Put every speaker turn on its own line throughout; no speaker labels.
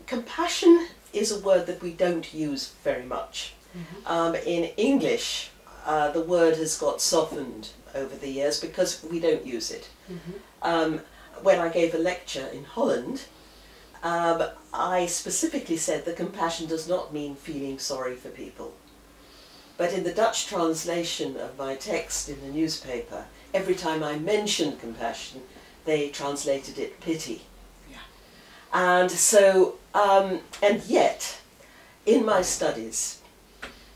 Compassion is a word that we don't use very much. In English, the word has got softened over the years because we don't use it. When I gave a lecture in Holland, I specifically said that compassion does not mean feeling sorry for people. But in the Dutch translation of my text in the newspaper, every time I mentioned compassion, they translated it pity. Yeah. And so, and yet, in my studies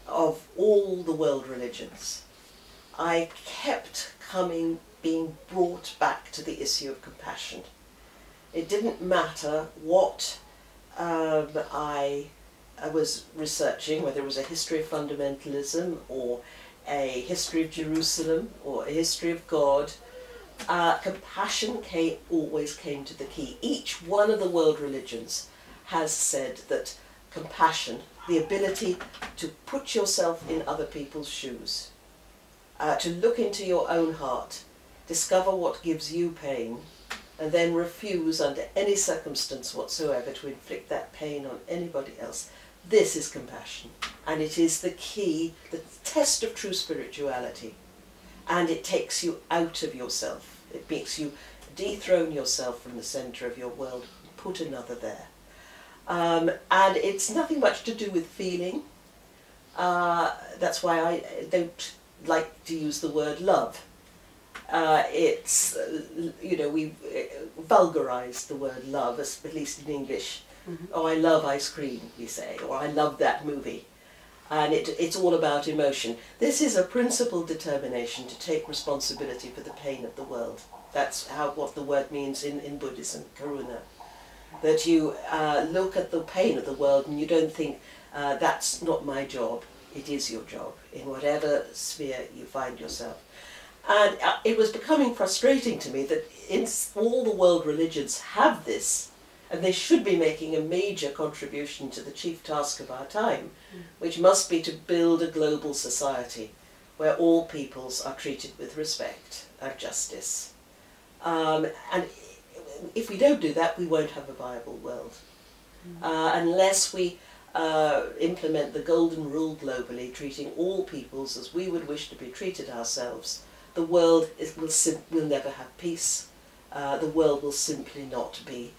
of all the world religions, I kept being brought back to the issue of compassion. It didn't matter what I was researching, whether it was a history of fundamentalism or a history of Jerusalem or a history of God. Compassion always came to the key. Each one of the world religions has said that compassion, the ability to put yourself in other people's shoes, to look into your own heart, discover what gives you pain, and then refuse under any circumstance whatsoever to inflict that pain on anybody else. This is compassion, and it is the key, the test of true spirituality, and it takes you out of yourself. It makes you dethrone yourself from the centre of your world, put another there. And it's nothing much to do with feeling. That's why I don't like to use the word love. It's, you know, we vulgarised the word love, at least in English. Oh, I love ice cream, we say, or I love that movie. And it's all about emotion. This is a principled determination to take responsibility for the pain of the world. That's what the word means in Buddhism, karuna. That you look at the pain of the world and you don't think, that's not my job. It is your job, in whatever sphere you find yourself. And it was becoming frustrating to me that all the world religions have this, and they should be making a major contribution to the chief task of our time, which must be to build a global society where all peoples are treated with respect and justice. And if we don't do that, we won't have a viable world. Unless we implement the golden rule globally, treating all peoples as we would wish to be treated ourselves, the world will never have peace. The world will simply not be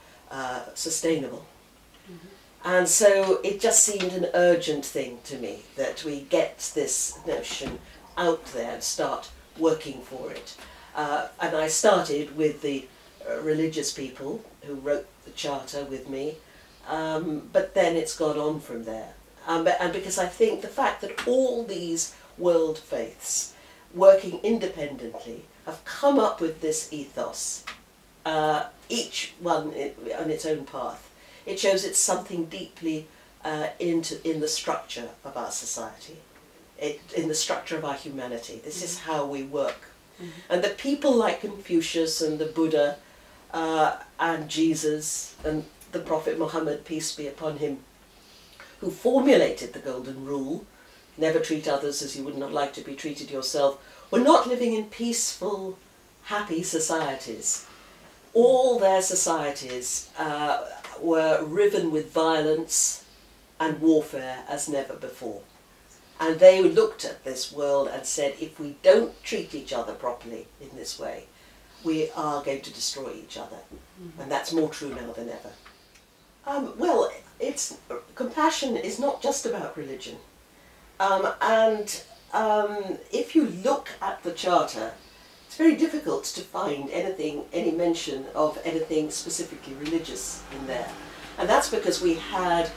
sustainable. And so it just seemed an urgent thing to me that we get this notion out there and start working for it. And I started with the religious people who wrote the charter with me, but then it's gone on from there. And because I think the fact that all these world faiths working independently have come up with this ethos, each one on its own path. It shows it's something deeply in the structure of our society, in the structure of our humanity. This is how we work. And the people like Confucius and the Buddha and Jesus and the Prophet Muhammad, peace be upon him, who formulated the golden rule, never treat others as you would not like to be treated yourself, were not living in peaceful, happy societies. All their societies were riven with violence and warfare as never before. And they looked at this world and said, if we don't treat each other properly in this way, we are going to destroy each other. And that's more true now than ever. Well, compassion is not just about religion. If you look at the Charter, it's very difficult to find any mention of anything specifically religious in there. And that's because we had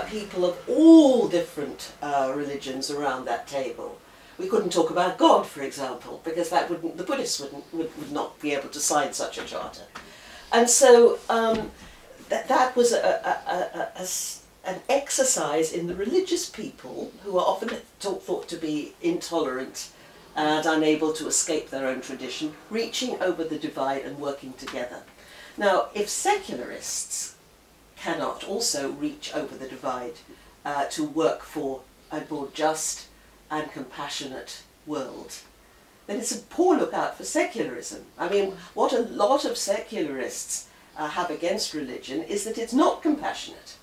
people of all different religions around that table. We couldn't talk about God, for example, because the Buddhists would not be able to sign such a charter. And so that was an exercise in the religious people, who are often thought to be intolerant and unable to escape their own tradition, reaching over the divide and working together. Now, if secularists cannot also reach over the divide to work for a more just and compassionate world, then it's a poor lookout for secularism. I mean, what a lot of secularists have against religion is that it's not compassionate.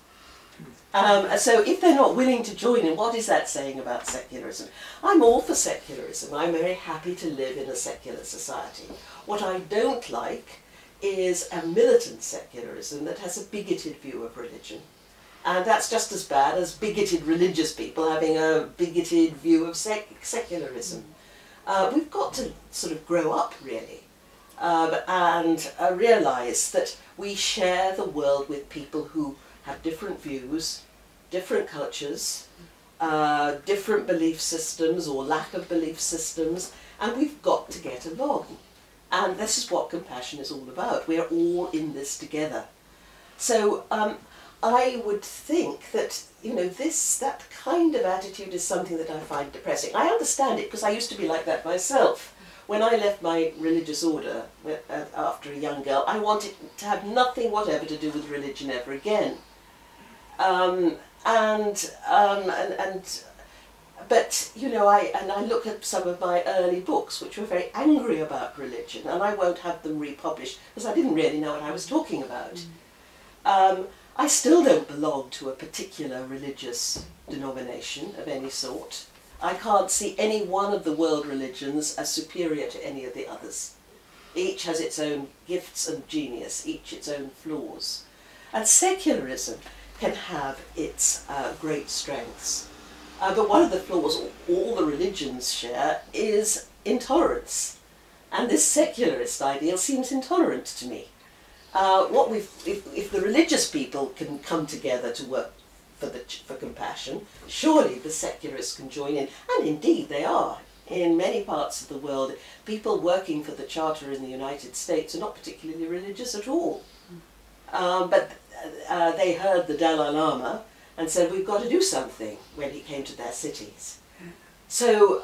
So if they're not willing to join in, what is that saying about secularism? I'm all for secularism. I'm very happy to live in a secular society. What I don't like is a militant secularism that has a bigoted view of religion. And that's just as bad as bigoted religious people having a bigoted view of secularism. We've got to sort of grow up, really, and realise that we share the world with people who have different views, different cultures, different belief systems or lack of belief systems, and we've got to get along. And this is what compassion is all about. We're all in this together. So I would think that, you know, that kind of attitude is something that I find depressing. I understand it because I used to be like that myself. When I left my religious order after a young girl, I wanted to have nothing whatever to do with religion ever again. But you know, I look at some of my early books which were very angry about religion, and I won't have them republished because I didn't really know what I was talking about. I still don't belong to a particular religious denomination of any sort. I can't see any one of the world religions as superior to any of the others. Each has its own gifts and genius, each its own flaws. And secularism can have its great strengths. But one of the flaws all the religions share is intolerance. And this secularist ideal seems intolerant to me. If the religious people can come together to work for compassion, surely the secularists can join in, and indeed they are. In many parts of the world, people working for the Charter in the United States are not particularly religious at all. But they heard the Dalai Lama and said, we've got to do something, when he came to their cities. So,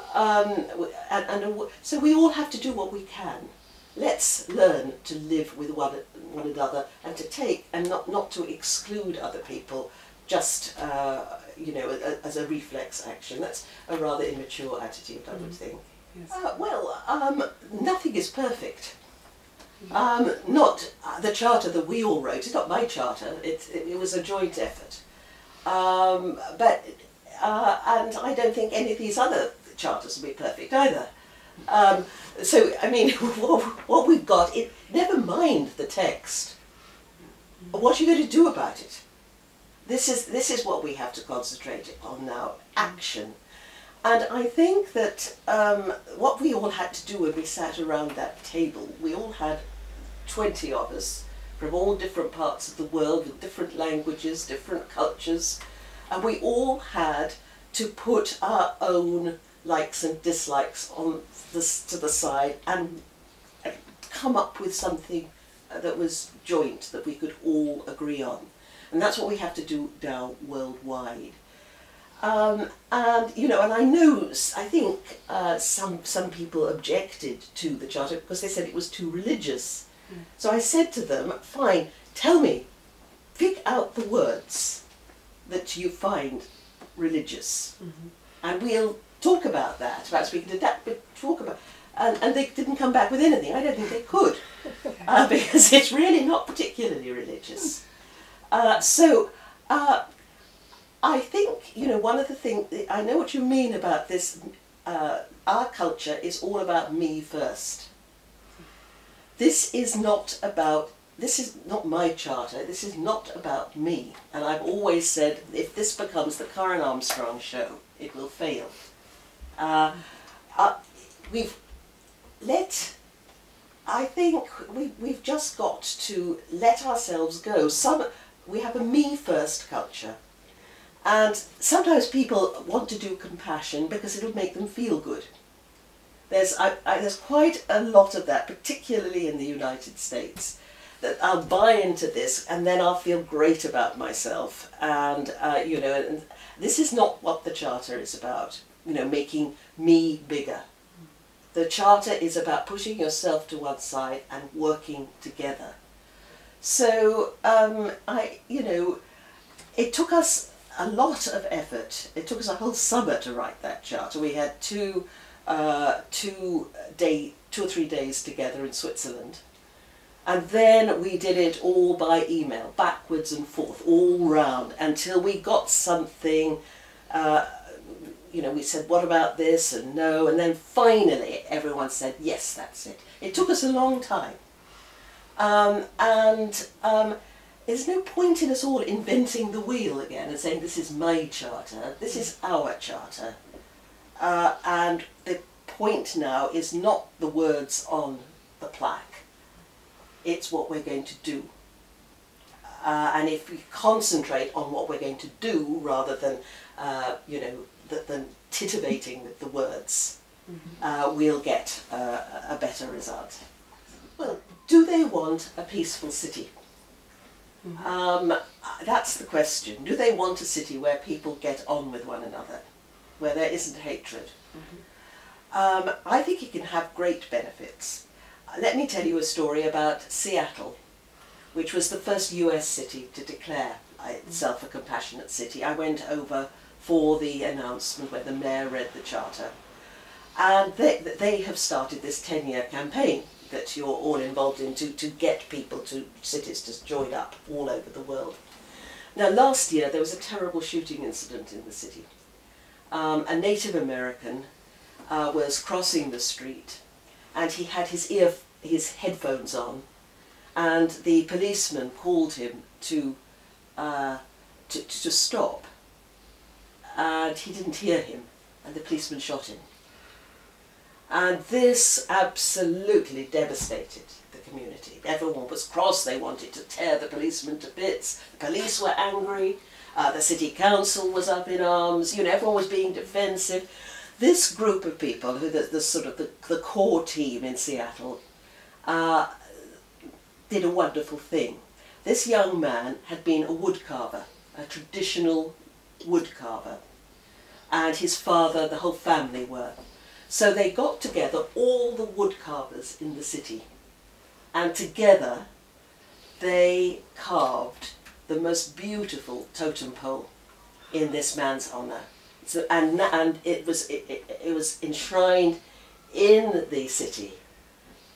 so we all have to do what we can. Let's learn to live with one another and to take, and not to exclude other people, just, you know, as a reflex action. That's a rather immature attitude, I would think. Yes. Nothing is perfect. Not the charter that we all wrote. It's not my charter. It was a joint effort. And I don't think any of these other charters will be perfect either. So, I mean, what we've got, never mind the text. What are you going to do about it? This is what we have to concentrate on now, action. And I think that what we all had to do when we sat around that table, we all had 20 of us from all different parts of the world with different languages, different cultures, and we all had to put our own likes and dislikes on to the side and come up with something that was joint, that we could all agree on. And that's what we have to do now worldwide. And you know, and I think some people objected to the Charter because they said it was too religious. So I said to them, fine, tell me, pick out the words that you find religious, and we'll talk about that. Perhaps we can talk about, and they didn't come back with anything. I don't think they could, because it's really not particularly religious. I think, you know, one of the things, I know what you mean about this, our culture is all about me first. This is not my charter, this is not about me. And I've always said, if this becomes the current Armstrong show, it will fail. I think we've just got to let ourselves go. We have a me first culture. And sometimes people want to do compassion because it'll make them feel good. There's quite a lot of that, particularly in the United States, that I'll buy into this and then I'll feel great about myself. And, you know, and this is not what the Charter is about, you know, making me bigger. The Charter is about pushing yourself to one side and working together. So, you know, it took us a lot of effort. It took us a whole summer to write that Charter. We had 2 or 3 days together in Switzerland. And then we did it all by email, backwards and forth, all round, until we got something, you know, we said, what about this, and no, and then finally everyone said, yes, that's it. It took us a long time. There's no point in us all inventing the wheel again and saying, this is my charter, this is our charter. And the point now is not the words on the plaque. It's what we're going to do. And if we concentrate on what we're going to do rather than, you know, than titivating with the words, we'll get a better result. Well, do they want a peaceful city? That's the question. Do they want a city where people get on with one another, where there isn't hatred? I think it can have great benefits. Let me tell you a story about Seattle, which was the first US city to declare itself a compassionate city. I went over for the announcement where the mayor read the charter. And they have started this 10-year campaign that you're all involved in to get people, cities to join up all over the world. Now last year there was a terrible shooting incident in the city. A Native American was crossing the street and he had his headphones on, and the policeman called him to stop, and he didn't hear him, and the policeman shot him. And this absolutely devastated the community. Everyone was cross, they wanted to tear the policeman to bits, the police were angry, the city council was up in arms, you know, everyone was being defensive. This group of people, who the sort of the core team in Seattle, did a wonderful thing. This young man had been a woodcarver, a traditional woodcarver, and his father, the whole family were. So they got together, all the woodcarvers in the city, and together they carved the most beautiful totem pole in this man's honour. So, and it was enshrined in the city,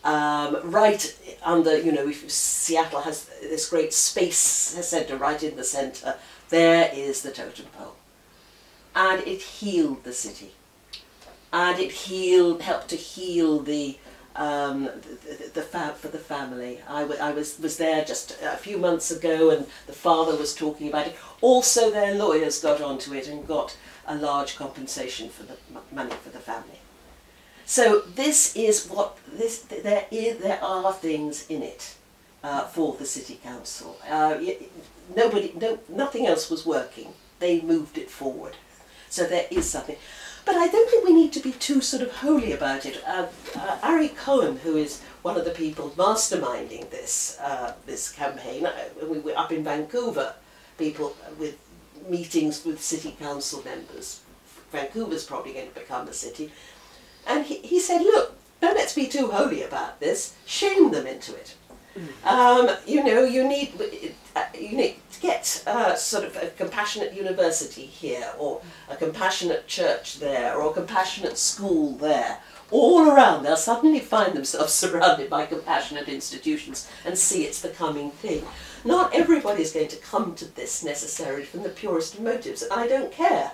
right under, you know, Seattle has this great space centre right in the centre. There is the totem pole, and it healed the city, and it helped to heal for the family. I was there just a few months ago, and the father was talking about it. Also, their lawyers got onto it and got a large compensation for the money for the family. So this is what there are things in it for the city council. Nothing else was working. They moved it forward. So there is something. But I don't think we need to be too sort of holy about it. Ari Cohen, who is one of the people masterminding this campaign, we were up in Vancouver, people with meetings with city council members. Vancouver's probably going to become a city. And he said, look, don't let's be too holy about this, shame them into it. You know, you need to get sort of a compassionate university here, or a compassionate church there, or a compassionate school there. All around, they'll suddenly find themselves surrounded by compassionate institutions and see it's the coming thing. Not everybody's going to come to this necessarily from the purest of motives, and I don't care.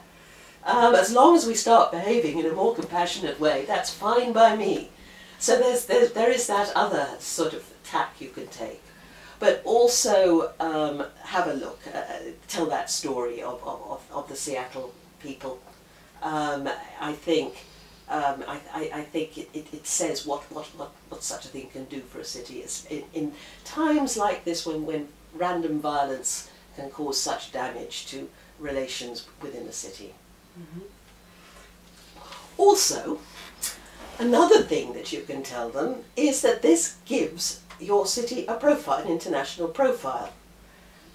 As long as we start behaving in a more compassionate way, that's fine by me. So there is that other sort of tack you can take. But also have a look, tell that story of the Seattle people. I think it says what such a thing can do for a city. In times like this, when random violence can cause such damage to relations within a city. Also, another thing that you can tell them is that this gives your city a profile, an international profile.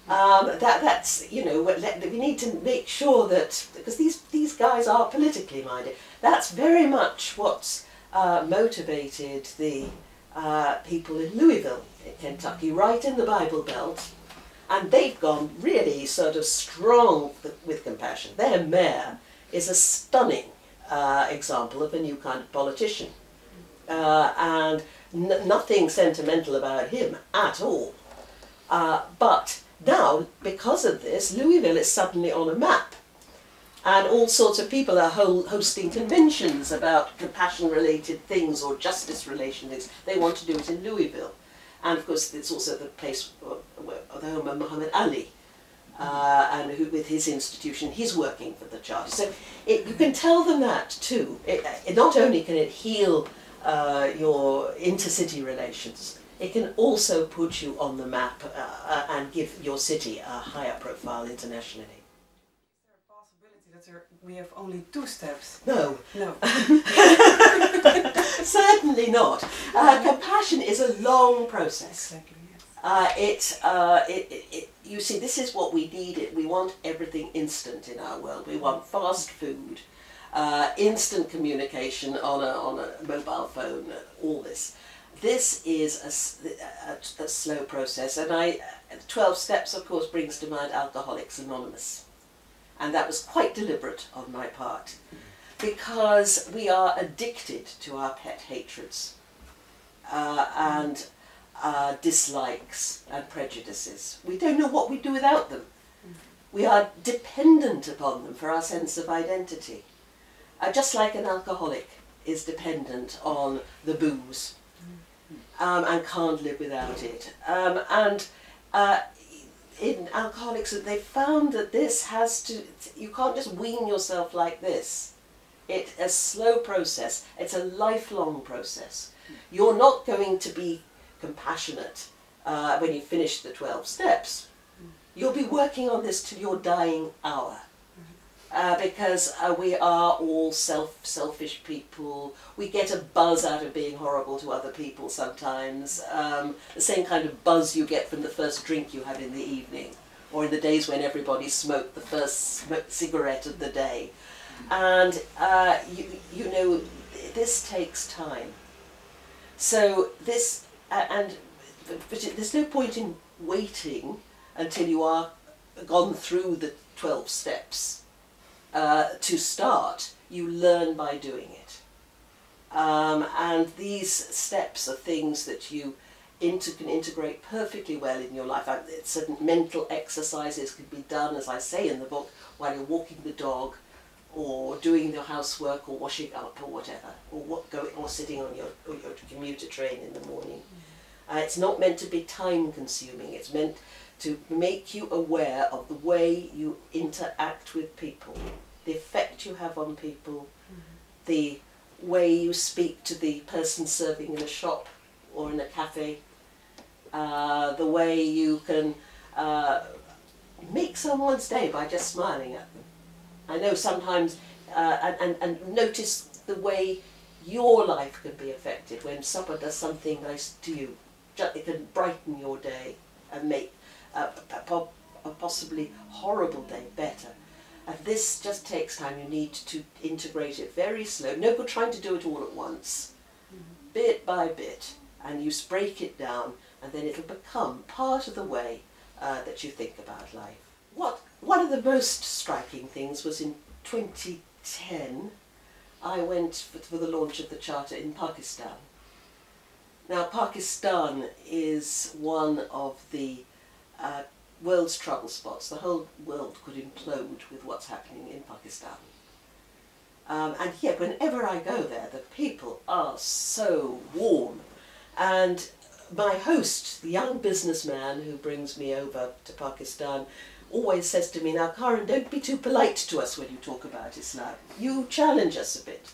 That's, you know, we need to make sure that, because these guys are politically minded, that's very much what's motivated the people in Louisville, in Kentucky, right in the Bible Belt, and they've gone really sort of strong with compassion. Their mayor is a stunning example of a new kind of politician. And Nothing sentimental about him at all. But now, because of this, Louisville is suddenly on a map. And all sorts of people are hosting conventions about compassion-related things or justice-related things. They want to do it in Louisville. And of course, it's also the place, the home of Muhammad Ali. And who, with his institution, he's working for the Charter. So you can tell them that too. Not only can it heal your intercity relations, it can also put you on the map and give your city a higher profile internationally.
Is there a possibility that we have only 2 steps?
No.
No.
Certainly not. Compassion is a long process.
Exactly. Yes.
You see, this is what we need. We want everything instant in our world. We want fast food, instant communication on a mobile phone, all this. This is a slow process, and 12 Steps, of course, brings to mind Alcoholics Anonymous. And that was quite deliberate on my part, because we are addicted to our pet hatreds and dislikes and prejudices. We don't know what we do without them. We are dependent upon them for our sense of identity. Just like an alcoholic is dependent on the booze and can't live without it. In alcoholics, they found that this has to, you can't just wean yourself like this. It's a slow process. It's a lifelong process. You're not going to be compassionate when you finish the 12 steps. You'll be working on this till your dying hour. Because we are all selfish people. We get a buzz out of being horrible to other people sometimes. The same kind of buzz you get from the first drink you have in the evening, or in the days when everybody smoked the first cigarette of the day. And you know, this takes time. So this, but there's no point in waiting until you are gone through the 12 steps. To start, you learn by doing it. And these steps are things that you can integrate perfectly well in your life. Certain mental exercises can be done, as I say in the book, while you're walking the dog, or doing your housework, or washing up, or whatever, or sitting on your commuter train in the morning. It's not meant to be time-consuming. It's meant to make you aware of the way you interact with people, the effect you have on people, the way you speak to the person serving in a shop or in a cafe, the way you can make someone's day by just smiling at them. I know sometimes, and notice the way your life can be affected when someone does something nice to you. It can brighten your day and make a possibly horrible day better. And this just takes time. You need to integrate it very slow. No good trying to do it all at once. Bit by bit. And you break it down, and then it'll become part of the way that you think about life. One of the most striking things was in 2010, I went for the launch of the Charter in Pakistan. Now, Pakistan is one of the world's trouble spots. The whole world could implode with what's happening in Pakistan. And yet, whenever I go there, the people are so warm. And my host, the young businessman who brings me over to Pakistan, always says to me, "Now, Karen, don't be too polite to us when you talk about Islam. You challenge us a bit."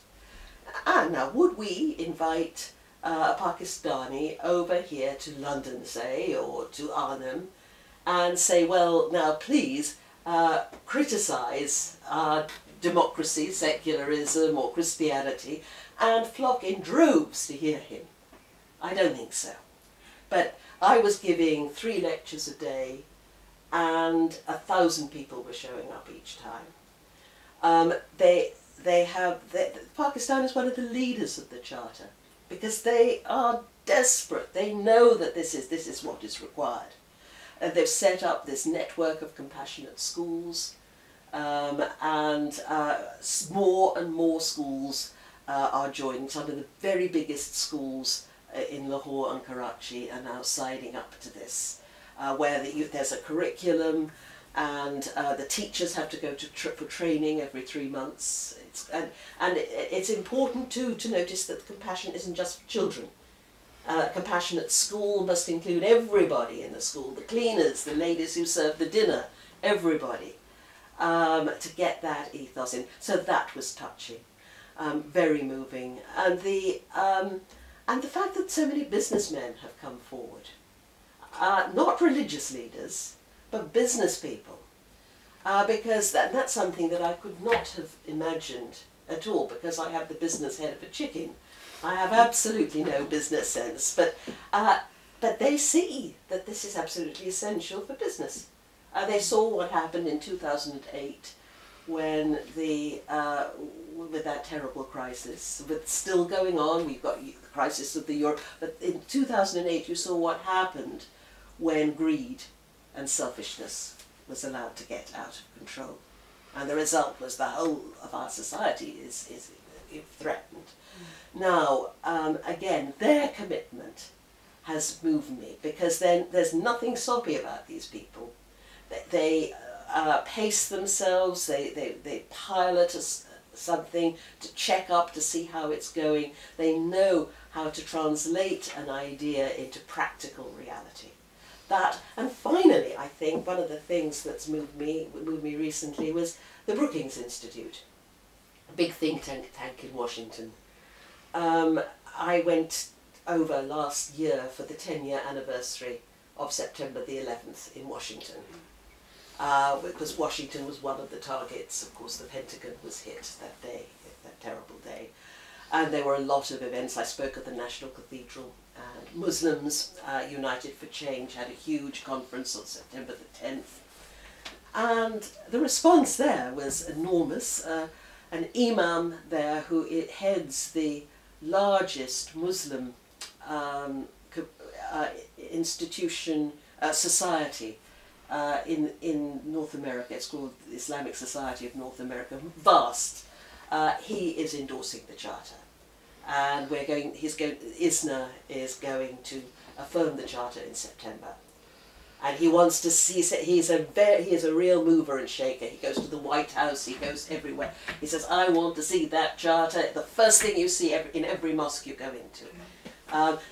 And now, would we invite a Pakistani over here to London, say, or to Arnhem, and say, "Well, now please criticise our democracy, secularism, or Christianity," and flock in droves to hear him? I don't think so. But I was giving 3 lectures a day, and 1,000 people were showing up each time. Pakistan is one of the leaders of the Charter, because they are desperate. They know that this is what is required. They've set up this network of compassionate schools, and more and more schools are joining. Some of the very biggest schools in Lahore and Karachi are now signing up to this, where there's a curriculum, and the teachers have to go for training every 3 months. And it's important too to notice that compassion isn't just for children. Compassion at school must include everybody in the school, the cleaners, the ladies who serve the dinner, everybody, to get that ethos in. So that was touching, very moving. And the fact that so many businessmen have come forward, not religious leaders, but business people, because that's something that I could not have imagined at all, because I have the business head of a chicken. I have absolutely no business sense, but they see that this is absolutely essential for business. They saw what happened in 2008 when with that terrible crisis, but still going on. We've got the crisis of the euro, but in 2008 you saw what happened when greed and selfishness was allowed to get out of control, and the result was the whole of our society is threatened. Now, again, their commitment has moved me, because then there's nothing soppy about these people. They pace themselves, they pilot something to check up to see how it's going. They know how to translate an idea into practical reality. That, and finally, I think one of the things that's moved me recently was the Brookings Institute, a big think tank in Washington. I went over last year for the 10-year anniversary of September the 11th in Washington, because Washington was one of the targets. Of course, the Pentagon was hit that day, that terrible day, and there were a lot of events. I spoke at the National Cathedral, and Muslims United for Change had a huge conference on September the 10th, and the response there was enormous. An imam there who heads the largest Muslim society in North America. It's called the Islamic Society of North America. Vast. He is endorsing the charter, and ISNA is going to affirm the charter in September. And he wants to see. He is a real mover and shaker. He goes to the White House. He goes everywhere. He says, "I want to see that charter. The first thing you see in every mosque you go into."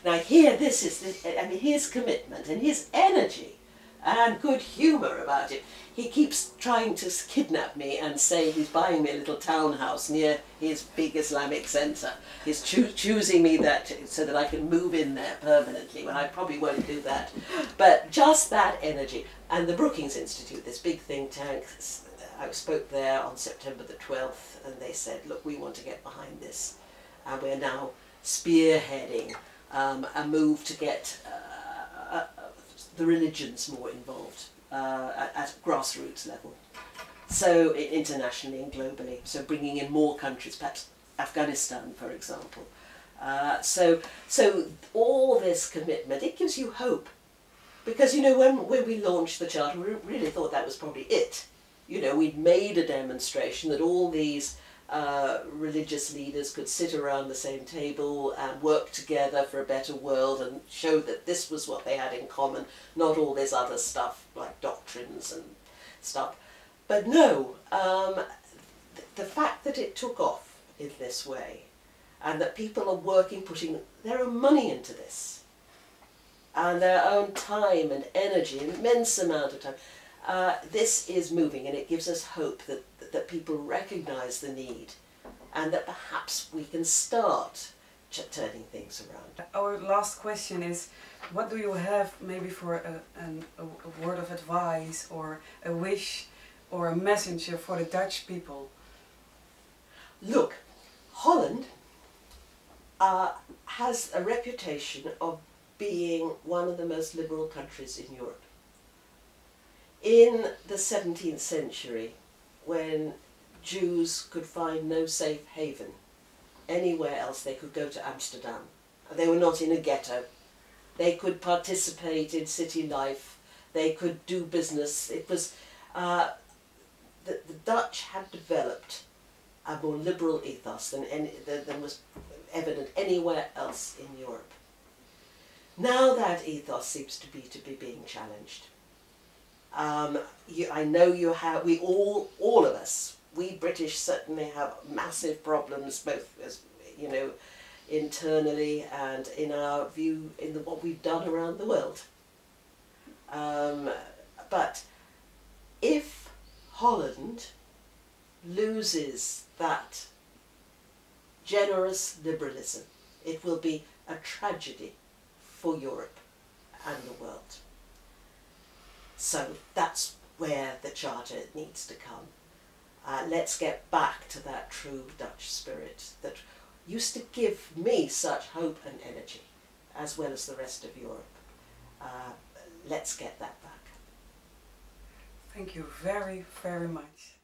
Now here, his commitment and his energy and good humour about it. He keeps trying to kidnap me and say he's buying me a little townhouse near his big Islamic centre. He's choosing me so that I can move in there permanently, when I probably won't do that. But just that energy. And the Brookings Institute, this big think tank, I spoke there on September the 12th, and they said, "Look, we want to get behind this." And we're now spearheading a move to get the religions more involved at grassroots level, so internationally and globally, so bringing in more countries, perhaps Afghanistan for example. So all this commitment, it gives you hope, because when we launched the charter, we really thought that was probably it. We'd made a demonstration that all these religious leaders could sit around the same table and work together for a better world, and show that this was what they had in common, not all this other stuff like doctrines and stuff. But no, the fact that it took off in this way, and that people are working, putting their own money into this, and their own time and energy, an immense amount of time, this is moving, and it gives us hope that people recognise the need, and that perhaps we can start turning things around.
Our last question is, what do you have maybe for a word of advice, or a wish, or a messenger for the Dutch people?
Look, Holland has a reputation of being one of the most liberal countries in Europe. In the 17th century, when Jews could find no safe haven anywhere else, they could go to Amsterdam. They were not in a ghetto. They could participate in city life. They could do business. It was the Dutch had developed a more liberal ethos than was evident anywhere else in Europe. Now that ethos seems to be being challenged. I know you have, we all of us, we British certainly have massive problems, both as, you know, internally and in our view in what we've done around the world. But if Holland loses that generous liberalism, it will be a tragedy for Europe and the world. So that's where the Charter needs to come. Let's get back to that true Dutch spirit that used to give me such hope and energy, as well as the rest of Europe. Let's get that back.
Thank you very, very much.